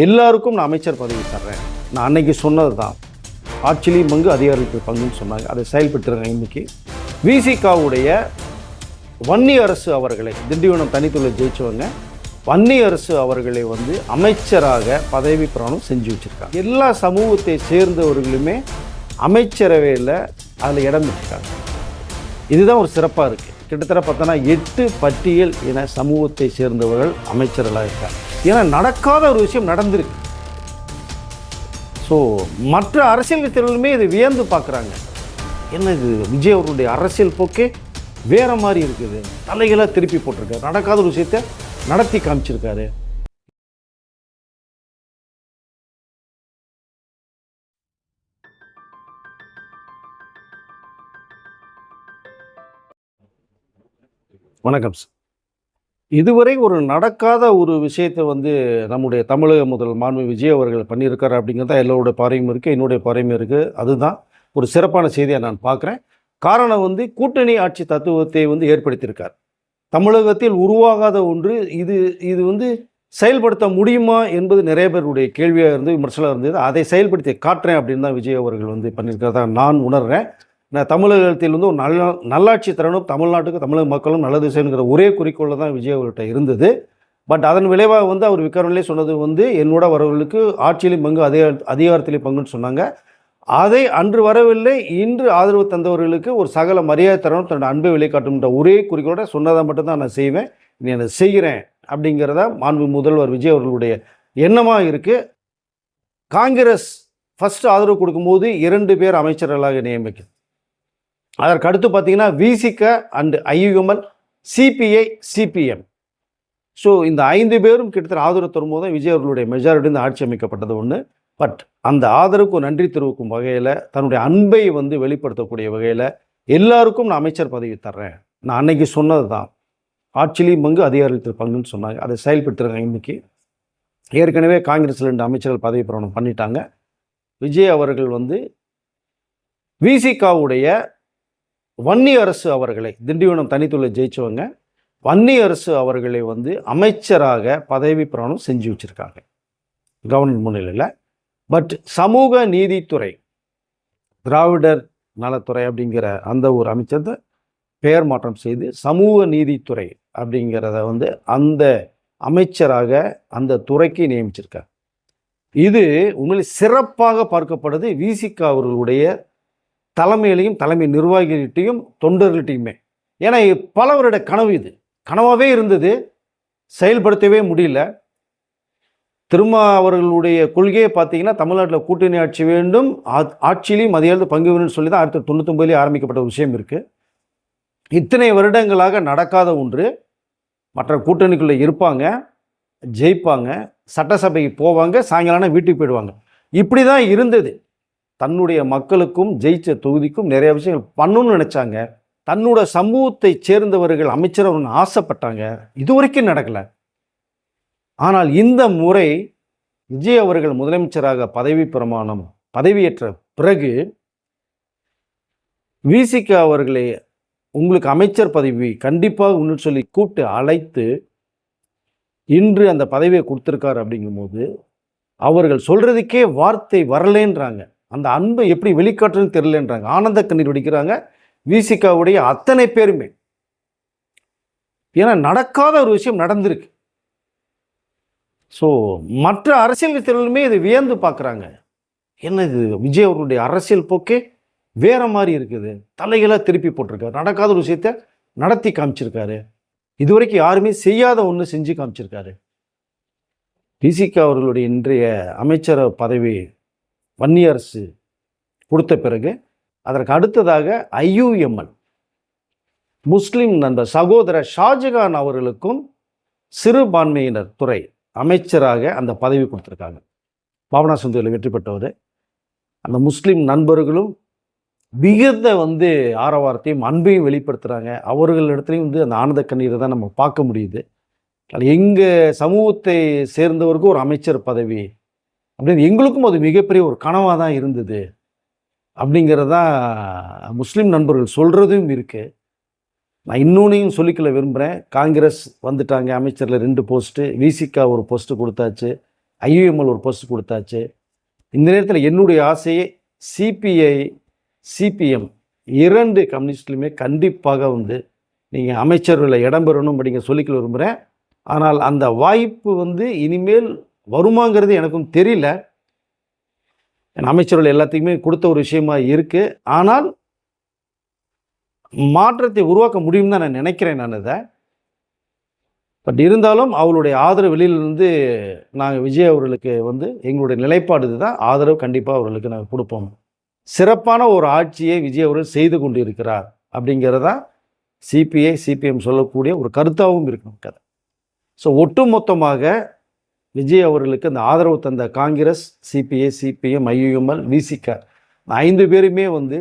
எல்லாருக்கும் நான் அமைச்சர் பதவி தர்றேன். நான் அன்னைக்கு சொன்னது தான், ஆட்சியிலையும் பங்கு அதிகாரத்தில் பங்குன்னு சொன்னாங்க. அதை செயல்பட்டுருங்க. இன்னைக்கு விசிகாவுடைய வன்னி அரசு அவர்களை, திண்டிவனம் தனித்துறை ஜெயிச்சவங்க வன்னி அரசு அவர்களை அமைச்சராக பதவி பிரமாணம் செஞ்சு வச்சுருக்காங்க. எல்லா சமூகத்தை சேர்ந்தவர்களுமே அமைச்சரவையில் அதில் இடம் பெற்றிருக்காங்க. இதுதான் ஒரு சிறப்பாக இருக்குது. கிட்டத்தட்ட பார்த்தோன்னா 8 பட்டியல் என சமூகத்தை சேர்ந்தவர்கள் அமைச்சர்களாக இருக்காங்க. ஏன்னா நடக்காத ஒரு விஷயம் நடந்திருக்கு. ஸோ மற்ற அரசியல் கட்சிகளுமே இதை வியந்து பார்க்குறாங்க. என்ன இது, விஜய் அவர்களுடைய அரசியல் போக்கே வேறு மாதிரி இருக்குது, தலைகளாக திருப்பி போட்டிருக்காரு, நடக்காத ஒரு விஷயத்தை நடத்தி காமிச்சிருக்காரு. வணக்கம் சார். இதுவரை ஒரு நடக்காத ஒரு விஷயத்தை நம்முடைய தமிழக முதல்வர் மாண்பு விஜய் அவர்கள் பண்ணியிருக்காரு அப்படிங்கிறது தான் எல்லோருடைய பார்வையும் இருக்குது, என்னுடைய பார்வையும் இருக்குது. அதுதான் ஒரு சிறப்பான செய்தியாக நான் பார்க்குறேன். காரணம் கூட்டணி ஆட்சி தத்துவத்தை ஏற்படுத்தியிருக்கார். தமிழகத்தில் உருவாகாத ஒன்று இது செயல்படுத்த முடியுமா என்பது நிறைய பேருடைய கேள்வியாக இருந்து விமர்சனம் இருந்தது. அதை செயல்படுத்தி காட்டுறேன் அப்படின்னு தான் விஜய் அவர்கள் பண்ணியிருக்கிறதா நான் உணர்கிறேன். நான் தமிழகத்தில் ஒரு நல்லாட்சி தரணும், தமிழ்நாட்டுக்கு தமிழக மக்களும் நல்லது செய்யணுங்கிற ஒரே குறிக்கோளில் தான் விஜய் அவர்கிட்ட இருந்தது. பட் அதன் விளைவாக அவர் விக்ரமிலே சொன்னது என்னோட வரவர்களுக்கு ஆட்சியிலும் பங்கு அதிகாரத்திலே பங்குன்னு சொன்னாங்க. அதை அன்று வரவில்லை, இன்று ஆதரவு தந்தவர்களுக்கு ஒரு சகல மரியாதை தரணும், தன்னோட அன்பை வெளிக்காட்டும்ன்ற ஒரே குறிக்கோளோட சொன்னதை மட்டும்தான் நான் செய்வேன், நீ அதை செய்கிறேன் அப்படிங்கிறத மாண்பு முதல்வர் விஜய் அவர்களுடைய எண்ணமாக இருக்குது. காங்கிரஸ் ஃபஸ்ட்டு ஆதரவு கொடுக்கும்போது 2 பேர் அமைச்சர்களாக நியமிக்கும். அதற்கு அடுத்து பார்த்தீங்கன்னா விசிக அண்ட் ஐயுஎம்எல், சிபிஐ, சிபிஎம். ஸோ இந்த 5 பேரும் கிட்டத்தட்ட ஆதரவு தரும்போது தான் விஜய் அவர்களுடைய மெஜாரிட்டி ஆட்சி அமைக்கப்பட்டது ஒன்று. பட் அந்த ஆதரவுக்கு நன்றி தெரிவிக்கும் வகையில், தன்னுடைய அன்பை வெளிப்படுத்தக்கூடிய வகையில் எல்லாருக்கும் நான் அமைச்சர் பதவி தர்றேன். நான் அன்னைக்கு சொன்னது தான், ஆட்சியிலையும் பங்கு அதிகாரத்தில் பங்குன்னு சொன்னாங்க. அதை செயல்பட்டுருங்க. இன்னைக்கு ஏற்கனவே காங்கிரஸில் 2 அமைச்சர்கள் பதவி பிரமாணம் பண்ணிட்டாங்க. விஜய் அவர்கள் விசிகாவுடைய வன்னி அரசு அவர்களை, திண்டிவனம் தனித்துறை ஜெயிச்சவங்க வன்னி அரசு அவர்களை அமைச்சராக பதவி பிரமாணம் செஞ்சு வச்சுருக்காங்க கவர்னர் முன்னிலையில். பட் சமூக நீதித்துறை, திராவிடர் நலத்துறை அப்படிங்கிற அந்த ஒரு அமைச்சர் பெயர் மாற்றம் செய்து சமூக நீதித்துறை அப்படிங்கிறத அந்த அமைச்சராக அந்த துறைக்கு நியமிச்சிருக்காங்க. இது உண்மையில் சிறப்பாக பார்க்கப்படுது விசிக அவர்களுடைய தலைமையிலையும், தலைமை நிர்வாகிகள்கிட்டையும், தொண்டர்கள்ட்டையுமே. ஏன்னா பல வருட கனவு, இது கனவாகவே இருந்தது, செயல்படுத்தவே முடியல. திருமா அவர்களுடைய கொள்கையை பார்த்தீங்கன்னா தமிழ்நாட்டில் கூட்டணி ஆட்சி வேண்டும், ஆட்சியிலையும் அதிகாரத்தில் பங்கு வேணும்னு சொல்லி தான் 1999 ஆரம்பிக்கப்பட்ட விஷயம் இருக்குது. இத்தனை வருடங்களாக நடக்காத ஒன்று. மற்ற கூட்டணிக்குள்ளே இருப்பாங்க, ஜெயிப்பாங்க, சட்டசபைக்கு போவாங்க, சாயங்காலம் வீட்டுக்கு போயிடுவாங்க. இப்படி தான் இருந்தது. தன்னுடைய மக்களுக்கும் ஜெயிச்ச தொகுதிக்கும் நிறைய விஷயங்கள் பண்ணணும்னு நினச்சாங்க. தன்னோட சமூகத்தை சேர்ந்தவர்கள் அமைச்சர் ஆசைப்பட்டாங்க. இதுவரைக்கும் நடக்கலை. ஆனால் இந்த முறை விஜய் அவர்கள் முதலமைச்சராக பதவியேற்ற பிறகு விசிக அவர்களை உங்களுக்கு அமைச்சர் பதவி கண்டிப்பாக ஒன்று சொல்லி கூப்பிட்டு அழைத்து இன்று அந்த பதவியை கொடுத்துருக்காரு. அப்படிங்கும்போது அவர்கள் சொல்கிறதுக்கே வார்த்தை வரலேன்றாங்க. அந்த அன்பை எப்படி வெளிக்காட்டுன்னு தெரியலன்றாங்க. ஆனந்த கண்ணீர் வடிக்கிறாங்க விசிகாவுடைய அத்தனை பேருமே. ஏன்னா நடக்காத ஒரு விஷயம் நடந்திருக்கு. ஸோ மற்ற அரசியல் கட்சிகளுமே இதை வியந்து பார்க்குறாங்க. என்ன இது, விஜய் அவர்களுடைய அரசியல் போக்கே வேறு மாதிரி இருக்குது, தலைகளாக திருப்பி போட்டிருக்காரு, நடக்காத ஒரு விஷயத்தை நடத்தி காமிச்சிருக்காரு, இதுவரைக்கும் யாருமே செய்யாத ஒன்று செஞ்சு காமிச்சிருக்காரு. விசிக அவர்களுடைய இன்றைய அமைச்சர் பதவி வன்னி அரசு கொடுத்த பிறகு அதற்கு அடுத்ததாக ஐயுஎம்எல், முஸ்லீம் நண்பர் சகோதரர் ஷாஜகான் அவர்களுக்கும் சிறுபான்மையினர் துறை அமைச்சராக அந்த பதவி கொடுத்துருக்காங்க. பாபனா சுந்தரில் வெற்றி பெற்றவர். அந்த முஸ்லீம் நண்பர்களும் மிகுந்த ஆரவாரத்தையும் அன்பையும் வெளிப்படுத்துகிறாங்க. அவர்களிடத்துலையும் அந்த ஆனந்த கண்ணீரை தான் நம்ம பார்க்க முடியுது. எங்கள் சமூகத்தை சேர்ந்தவருக்கும் ஒரு அமைச்சர் பதவி அப்படின்னு எங்களுக்கும் அது மிகப்பெரிய ஒரு கனவாக தான் இருந்தது அப்படிங்கிறது தான் முஸ்லீம் நண்பர்கள் சொல்கிறதும் இருக்குது. நான் இன்னொன்னையும் சொல்லிக்கல விரும்புகிறேன். காங்கிரஸ் வந்துட்டாங்க, அமைச்சரில் 2 போஸ்ட்டு, விசிகா ஒரு போஸ்ட்டு கொடுத்தாச்சு. ஐயுஎம்எல் ஒரு போஸ்ட் கொடுத்தாச்சு. இந்த நேரத்தில் என்னுடைய ஆசையே சிபிஐ, சிபிஎம் 2 கம்யூனிஸ்ட்லையுமே கண்டிப்பாக வந்து நீங்கள் அமைச்சர்களில் இடம்பெறணும் அப்படிங்கிற சொல்லிக்க விரும்புகிறேன். ஆனால் அந்த வாய்ப்பு வந்து இனிமேல் வருமாங்கிறது எனக்கும் தெரியல. அமைச்சர்கள் எல்லாத்துக்குமே கொடுத்த ஒரு விஷயமா இருக்குது. ஆனால் மாற்றத்தை உருவாக்க முடியும் தான் நான் நினைக்கிறேன். நான் இதை பட் இருந்தாலும் அவளுடைய ஆதரவு வெளியிலிருந்து நாங்கள் விஜய் அவர்களுக்கு வந்து எங்களுடைய நிலைப்பாடு இதுதான். ஆதரவு கண்டிப்பாக அவர்களுக்கு நாங்கள் கொடுப்போம். சிறப்பான ஒரு ஆட்சியை விஜய் அவர்கள் செய்து கொண்டு இருக்கிறார் அப்படிங்கிறதா சிபிஐ, சிபிஎம் சொல்லக்கூடிய ஒரு கருத்தாகவும் இருக்கணும் கதை. ஸோ ஒட்டுமொத்தமாக விஜய் அவர்களுக்கு அந்த ஆதரவு தந்த காங்கிரஸ், சிபிஐ, சிபிஎம், ஐயுஎம்எல், விசிக 5 பேருமே வந்து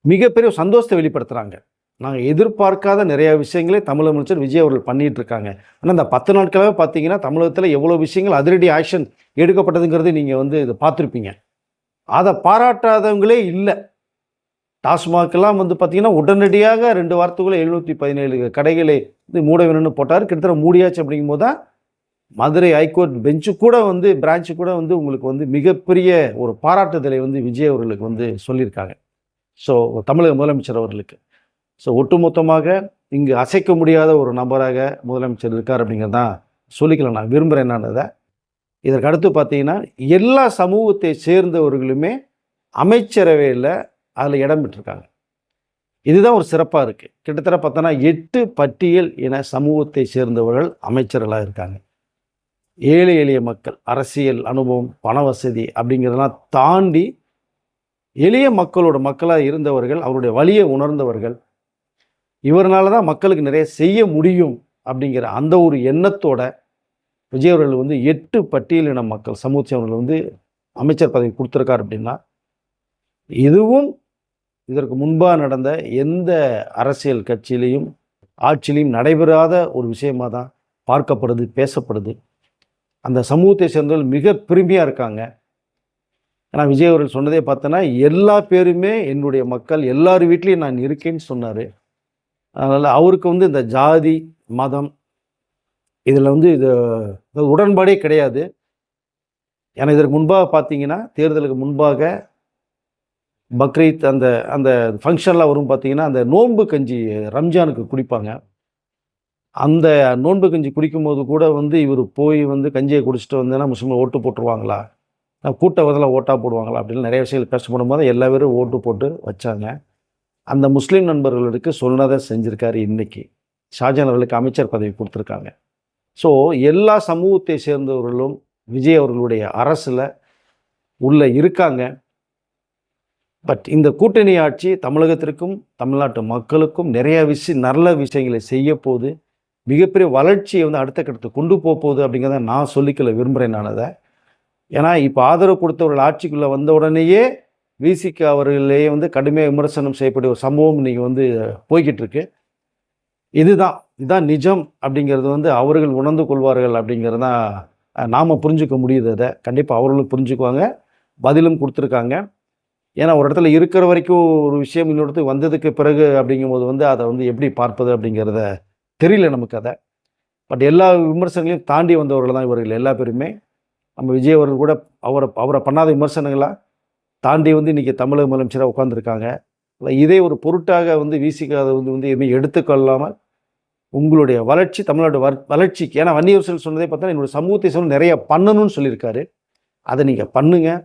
மிகப்பெரிய சந்தோஷத்தை வெளிப்படுத்துகிறாங்க. நாங்கள் எதிர்பார்க்காத நிறைய விஷயங்களே தமிழக அமைச்சர் விஜய் அவர்கள் பண்ணிகிட்டு இருக்காங்க. ஆனால் இந்த 10 நாட்களாகவே பார்த்தீங்கன்னா தமிழகத்தில் எவ்வளோ விஷயங்கள் அதிரடி ஆக்ஷன் எடுக்கப்பட்டதுங்கிறது நீங்கள் வந்து இதை பார்த்துருப்பீங்க. அதை பாராட்டாதவங்களே இல்லை. டாஸ்மாகெல்லாம் வந்து பார்த்திங்கன்னா உடனடியாக 2 வாரத்துக்குள்ளே 717 கடைகளை வந்து மூட வேணும்னு போட்டார். கிட்டத்தட்ட மூடியாச்சு. அப்படிங்கும்போது தான் மதுரை ஹைகோர்ட் பெஞ்சு கூட வந்து பிரான்ச்சு கூட வந்து உங்களுக்கு வந்து மிகப்பெரிய ஒரு பாராட்டுதலை வந்து விஜய் அவர்களுக்கு வந்து சொல்லியிருக்காங்க. ஸோ தமிழக முதலமைச்சர் அவர்களுக்கு. ஸோ ஒட்டுமொத்தமாக இங்கு அசைக்க முடியாத ஒரு நபராக முதலமைச்சர் இருக்கார் அப்படிங்கிறது தான் சொல்லிக்கலாம் நான் விரும்புகிறேன். நான் அதை இதற்கு அடுத்து பார்த்தீங்கன்னா எல்லா சமூகத்தை சேர்ந்தவர்களுமே அமைச்சரவையில் அதில் இடம் பெற்றிருக்காங்க. இதுதான் ஒரு சிறப்பாக இருக்குது. கிட்டத்தட்ட பார்த்தோன்னா 8 பட்டியல் என சமூகத்தை சேர்ந்தவர்கள் அமைச்சர்களாக இருக்காங்க. ஏழை எளிய மக்கள், அரசியல் அனுபவம், பண வசதி அப்படிங்கிறதெல்லாம் தாண்டி எளிய மக்களோட மக்களாக இருந்தவர்கள், அவருடைய வலியை உணர்ந்தவர்கள், இவரால் தான் மக்களுக்கு நிறைய செய்ய முடியும் அப்படிங்கிற அந்த ஒரு எண்ணத்தோட விஜய் அவர்கள் வந்து 8 பட்டியலின மக்கள் சமூகத்தை அவர்கள் வந்து அமைச்சர் பதவி கொடுத்துருக்கார். அப்படின்னா இதுவும் இதற்கு முன்பாக நடந்த எந்த அரசியல் கட்சியிலையும் ஆட்சியிலையும் நடைபெறாத ஒரு விஷயமாக தான் பார்க்கப்படுது, பேசப்படுது. அந்த சமூகத்தை சேர்ந்தவர்கள் மிக பெருமையாக இருக்காங்க. ஏன்னா விஜய் அவர்கள் சொன்னதே பார்த்தோன்னா எல்லா பேருமே என்னுடைய மக்கள், எல்லார் வீட்லேயும் நான் இருக்கேன்னு சொன்னார். அதனால் அவருக்கு வந்து இந்த ஜாதி, மதம் இதில் வந்து இது உடன்பாடே கிடையாது. ஏன்னா இதற்கு முன்பாக பார்த்தீங்கன்னா தேர்தலுக்கு முன்பாக பக்ரீத் அந்த அந்த ஃபங்க்ஷன்லாம் வரும் பார்த்தீங்கன்னா அந்த நோன்பு கஞ்சி ரம்ஜானுக்கு குடிப்பாங்க. அந்த நோன்பு கஞ்சி குடிக்கும்போது கூட வந்து இவர் போய் வந்து கஞ்சியை குடிச்சிட்டு வந்தேன்னா முஸ்லீம்கள் ஓட்டு போட்டுருவாங்களா, கூட்டத்தில் ஓட்டாக போடுவாங்களா அப்படின்னு நிறைய விஷயங்கள் கஷ்டப்படும் போது எல்லா பேரும் ஓட்டு போட்டு வச்சாங்க. அந்த முஸ்லீம் நண்பர்களுக்கு சொன்னதை செஞ்சுருக்காரு. இன்றைக்கி ஷாஜான் அவர்களுக்கு அமைச்சர் பதவி கொடுத்துருக்காங்க. ஸோ எல்லா சமூகத்தை சேர்ந்தவர்களும் விஜய் அவர்களுடைய அரசில் உள்ளே இருக்காங்க. பட் இந்த கூட்டணி ஆட்சி தமிழகத்திற்கும் தமிழ்நாட்டு மக்களுக்கும் நிறைய நல்ல விஷயங்களை செய்ய போகுது. மிகப்பெரிய வளர்ச்சியை வந்து அடுத்த கட்டத்துக்கு கொண்டு போகுது அப்படிங்கிறத நான் சொல்லிக்கல விரும்புகிறேன். நான் அதை ஏன்னா இப்போ ஆதரவு கொடுத்தவர்கள் ஆட்சிக்குள்ளே வந்த உடனேயே விசிக அவர்களே வந்து கடுமையாக விமர்சனம் செய்யக்கூடிய ஒரு சம்பவம் இன்றைக்கி வந்து போய்கிட்டு இருக்கு. இதுதான் நிஜம் அப்படிங்கிறது வந்து அவர்கள் உணர்ந்து கொள்வார்கள் அப்படிங்கிறது தான் நாம் புரிஞ்சுக்க முடியுது. அதை கண்டிப்பாக அவர்களும் புரிஞ்சுக்குவாங்க. பதிலும் கொடுத்துருக்காங்க. ஏன்னா ஒரு இடத்துல இருக்கிற வரைக்கும் ஒரு விஷயம் இன்னொருத்து வந்ததுக்கு பிறகு அப்படிங்கும்போது வந்து அதை வந்து எப்படி பார்ப்பது அப்படிங்கிறத தெரியல நமக்கு அதை. பட் எல்லா விமர்சனங்களையும் தாண்டி வந்தவர்கள் தான் இவர்கள் எல்லா பேருமே. நம்ம விஜய் அவர்கள் கூட அவரை பண்ணாத விமர்சனங்களாக தாண்டி வந்து இன்றைக்கி தமிழக முதலமைச்சராக உட்காந்துருக்காங்க. இதே ஒரு பொருட்டாக வந்து விசிக்காத வந்து எதுவுமே எடுத்துக்கொள்ளாமல் உங்களுடைய வளர்ச்சி, தமிழ்நாடு வளர்ச்சிக்கு, ஏன்னா வன்னியரசன் சொன்னதே பார்த்தா என்னுடைய சமூகத்தை சொல்ல நிறைய பண்ணணும்னு சொல்லியிருக்காரு. அதை நீங்கள் பண்ணுங்கள்,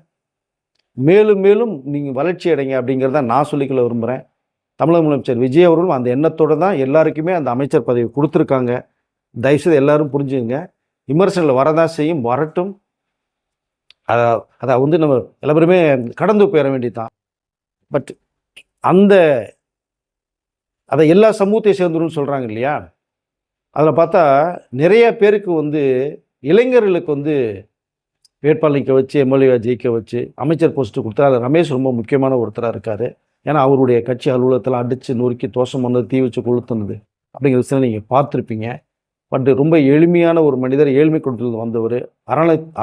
மேலும் மேலும் நீங்கள் வளர்ச்சி அடைங்க அப்படிங்கிறத நான் சொல்லிக்கொள்ள விரும்புகிறேன். தமிழக முதலமைச்சர் விஜய் அவர்களும் அந்த எண்ணத்தோடு தான் எல்லாருக்குமே அந்த அமைச்சர் பதவி கொடுத்துருக்காங்க. தயவுசெய்து எல்லாரும் புரிஞ்சுங்க. விமர்சனங்கள் வரதான் செய்யும், வரட்டும். அதை வந்து நம்ம எல்லாருமே கடந்து போயிட வேண்டியதுதான். பட் அதை எல்லா சமூகத்தை சேர்ந்துருன்னு சொல்கிறாங்க இல்லையா, அதில் பார்த்தா நிறைய பேருக்கு வந்து இளைஞர்களுக்கு வந்து வேட்பாளர் நிற்க வச்சு எம்எல்ஏ ஜெயிக்க வச்சு அமைச்சர் போஸ்ட்டு கொடுத்தா அது ரமேஷ் ரொம்ப முக்கியமான ஒருத்தராக இருக்கார். ஏன்னா அவருடைய கட்சி அலுவலகத்தில் அடித்து நொறுக்கி தோஷம் பண்ணது, தீ வச்சு கொளுத்துனது அப்படிங்கிற விஷயம் நீங்கள் பார்த்துருப்பீங்க. பட் ரொம்ப எளிமையான ஒரு மனிதர், ஏழ்மை குடும்பத்தில் வந்தவர்,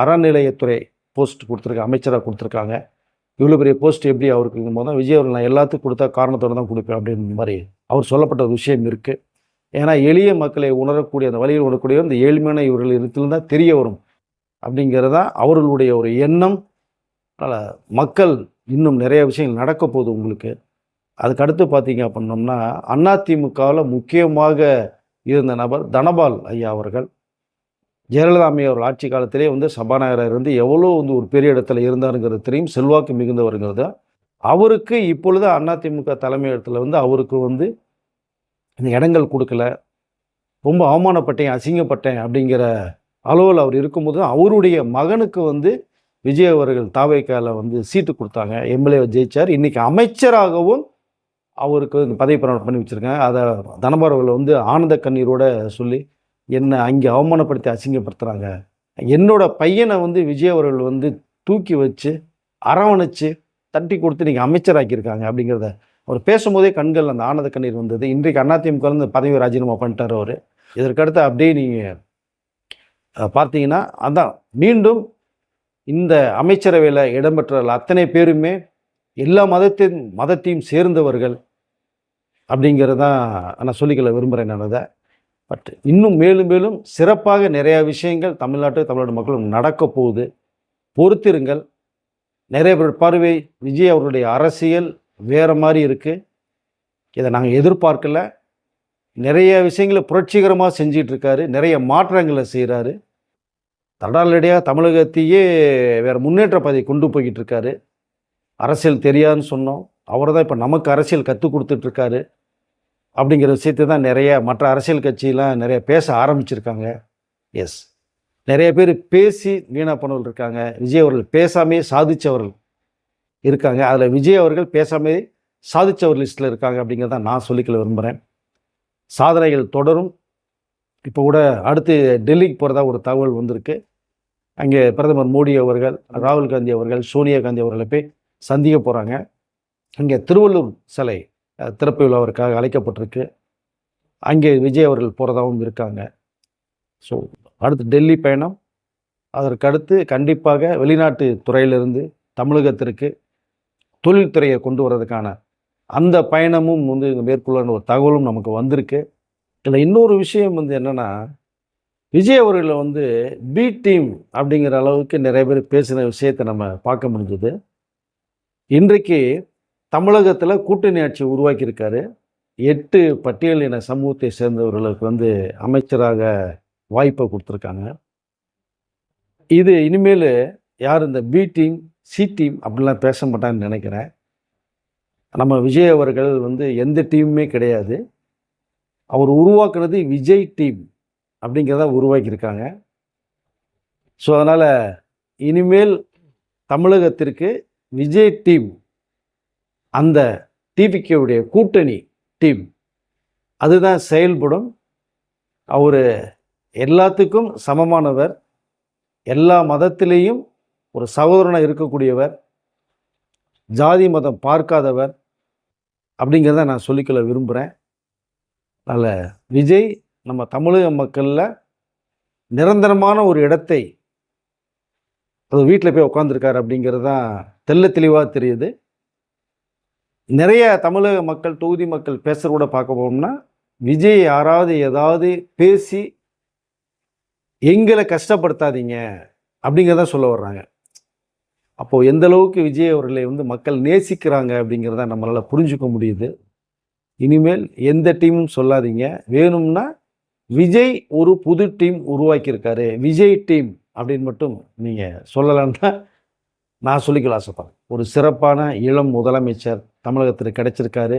அறநிலையத்துறை போஸ்ட் கொடுத்துருக்காங்க, அமைச்சராக கொடுத்துருக்காங்க. இவ்வளோ பெரிய போஸ்ட் எப்படி அவருக்கு இருக்கும்போது தான் விஜய் அவர்கள் நான் எல்லாத்துக்கும் கொடுத்தா காரணத்தோடு தான் கொடுப்பேன் அப்படின்ற மாதிரி அவர் சொல்லப்பட்ட ஒரு விஷயம் இருக்குது. ஏன்னா எளிய மக்களை உணரக்கூடிய அந்த வழியில் உணரக்கூடிய அந்த ஏழ்மையான இவர்கள் இடத்துல தான் தெரிய வரும் அப்படிங்கிறது தான் அவர்களுடைய ஒரு எண்ணம். அதனால் மக்கள் இன்னும் நிறைய விஷயங்கள் நடக்க போகுது உங்களுக்கு. அதுக்கு அடுத்து பார்த்தீங்க அப்படின்னோம்னா, அதிமுகவில் முக்கியமாக இருந்த நபர் தனபால் ஐயா அவர்கள். ஜெயலலிதா அம்மை அவர்கள் ஆட்சி காலத்திலே வந்து சபாநாயகராக இருந்து எவ்வளோ வந்து ஒரு பெரிய இடத்துல இருந்தாருங்கிறது தெரியும். செல்வாக்கு மிகுந்தவருங்கிறது. அவருக்கு இப்பொழுது அதிமுக தலைமையிடத்தில் வந்து அவருக்கு வந்து இந்த இடங்கள் கொடுக்கல. ரொம்ப அவமானப்பட்டேன், அசிங்கப்பட்டேன் அப்படிங்கிற அளவில் அவர் இருக்கும்போது அவருடைய மகனுக்கு வந்து விஜய் அவர்கள் தாவேக்கால வந்து சீட்டு கொடுத்தாங்க. எம்எல்ஏ ஜெயிச்சார். இன்னைக்கு அமைச்சராகவும் அவருக்கு பதவி பிரமாணம் பண்ணி வச்சுருக்காங்க. அதை தனபால் அவர்கள் வந்து ஆனந்த கண்ணீரோட சொல்லி, என்னை அங்கே அவமானப்படுத்தி அசிங்கப்படுத்துகிறாங்க. என்னோட பையனை வந்து விஜய் அவர்கள் வந்து தூக்கி வச்சு அரவணைச்சு தட்டி கொடுத்து நீங்கள் அமைச்சராக்கியிருக்காங்க அப்படிங்கிறத அவர் பேசும்போதே கண்கள் அந்த ஆனந்த கண்ணீர் வந்தது. இன்றைக்கு அதிமுக வந்து பதவி ராஜினாமா பண்ணிட்டார் அவர். இதற்கடுத்து அப்படியே நீங்கள் பார்த்தீங்கன்னா அதான் மீண்டும் இந்த அமைச்சரவையில் இடம்பெற்ற அத்தனை பேருமே எல்லா மதத்தையும் சேர்ந்தவர்கள் அப்படிங்கிறது தான் நான் சொல்லிக்கொள்ள விரும்புகிறேன். நான் அதை பட் இன்னும் மேலும் மேலும் சிறப்பாக நிறையா விஷயங்கள் தமிழ்நாடு மக்களும் நடக்க போகுது. பொறுத்திருங்கள். நிறைய பேர் பார்வை விஜய் அவர்களுடைய அரசியல் வேறு மாதிரி இருக்குது. இதை நாங்கள் எதிர்பார்க்கல. நிறைய விஷயங்களை புரட்சிகரமாக செஞ்சிட்ருக்காரு. நிறைய மாற்றங்களை செய்கிறாரு. தடாலடியாக தமிழகத்தையே வேறு முன்னேற்ற பாதையை கொண்டு போய்கிட்டு இருக்காரு. அரசியல் தெரியாதுன்னு சொன்னோம். அவர் தான் இப்போ நமக்கு அரசியல் கற்றுக் கொடுத்துட்ருக்காரு. அப்படிங்கிற விஷயத்தை தான் நிறைய மற்ற அரசியல் கட்சியெலாம் நிறைய பேச ஆரம்பிச்சிருக்காங்க. எஸ், நிறைய பேர் பேசி வீணா போனவர்கள் இருக்காங்க. விஜய் அவர்கள் பேசாமே சாதித்தவர்கள் இருக்காங்க. அதில் விஜய் அவர்கள் பேசாமே சாதித்தவர் லிஸ்ட்டில் இருக்காங்க அப்படிங்கிறத நான் சொல்லிக்கொள்ள விரும்புகிறேன். சாதனைகள் தொடரும். இப்போ கூட அடுத்து டெல்லிக்கு போகிறதா ஒரு தகவல் வந்திருக்கு. அங்கே பிரதமர் மோடி அவர்கள், ராகுல் காந்தி அவர்கள், சோனியா காந்தி அவர்களை போய் சந்திக்க போகிறாங்க. அங்கே திருவள்ளூர் சிலை திறப்பு விழாவிற்காக அழைக்கப்பட்டிருக்கு. அங்கே விஜய் அவர்கள் போகிறதாகவும் இருக்காங்க. ஸோ அடுத்து டெல்லி பயணம். அதற்கடுத்து கண்டிப்பாக வெளிநாட்டு துறையிலிருந்து தமிழகத்திற்கு தொழில்துறையை கொண்டு வர்றதுக்கான அந்த பயணமும் வந்து மேற்கொள்ள ஒரு தகவலும் நமக்கு வந்திருக்கு. இதில் இன்னொரு விஷயம் வந்து என்னென்னா, விஜய் அவர்களை வந்து பி டீம் அப்படிங்கிற அளவுக்கு நிறைய பேர் பேசின விஷயத்தை நம்ம பார்க்க முடிஞ்சது. இன்றைக்கு தமிழகத்தில் கூட்டணி ஆட்சி உருவாக்கியிருக்காரு. 8 பட்டியலின சமூகத்தை சேர்ந்தவர்களுக்கு வந்து அமைச்சராக வாய்ப்பை கொடுத்துருக்காங்க. இது இனிமேல் யார் இந்த பி டீம் சி டீம் அப்படிலாம் பேச மாட்டாங்கன்னு நினைக்கிறேன். நம்ம விஜய் அவர்கள் வந்து எந்த டீமுமே கிடையாது. அவர் உருவாக்குனது விஜய் டீம் அப்படிங்கிறத உருவாக்கியிருக்காங்க. ஸோ அதனால் இனிமேல் தமிழகத்திற்கு விஜய் டீம், அந்த டிவிகேவுடைய கூட்டணி டீம் அதுதான் செயல்படும். அவர் எல்லாத்துக்கும் சமமானவர், எல்லா மதத்திலேயும் ஒரு சகோதரனாக இருக்கக்கூடியவர், ஜாதி மதம் பார்க்காதவர் அப்படிங்கிறத நான் சொல்லிக்கொள்ள விரும்புகிறேன். அதனால் விஜய் நம்ம தமிழக மக்களில் நிரந்தரமான ஒரு இடத்தை அது வீட்டில் போய் உட்காந்துருக்காரு அப்படிங்கிறது தான் தெள்ள தெளிவாக தெரியுது. நிறைய தமிழக மக்கள், தொகுதி மக்கள் பேசுகிற கூட பார்க்க போனோம்னா, விஜய் யாராவது ஏதாவது பேசி எங்களை கஷ்டப்படுத்தாதீங்க அப்படிங்கிறத சொல்ல வர்றாங்க. அப்போது எந்த அளவுக்கு விஜய் அவர்களை வந்து மக்கள் நேசிக்கிறாங்க அப்படிங்கிறத நம்மளால் புரிஞ்சுக்க முடியுது. இனிமேல் எந்த டீமும் சொல்லாதீங்க. வேணும்னா விஜய் ஒரு புது டீம் உருவாக்கியிருக்காரு, விஜய் டீம் அப்படின்னு மட்டும் நீங்கள் சொல்லலான்னு தான் நான் சொல்லிக்கலாம் ஆசைப்படுறேன். ஒரு சிறப்பான இளம் முதலமைச்சர் தமிழகத்தில் கிடைச்சிருக்காரு.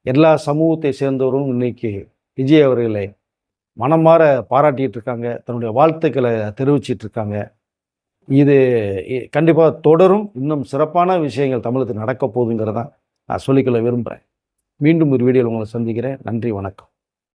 எல்லா சமூகத்தை சேர்ந்தவரும் இன்னைக்கு விஜய் அவர்களை மனமாற பாராட்டிகிட்டு இருக்காங்க, தன்னுடைய வாழ்த்துக்களை தெரிவிச்சிட்டு இருக்காங்க. இது கண்டிப்பாக தொடரும். இன்னும் சிறப்பான விஷயங்கள் தமிழகத்தில் நடக்க போகுதுங்கிறதான் நான் சொல்லிக்கொள்ள விரும்புகிறேன். மீண்டும் ஒரு வீடியோவில் உங்களை சந்திக்கிறேன். நன்றி, வணக்கம்.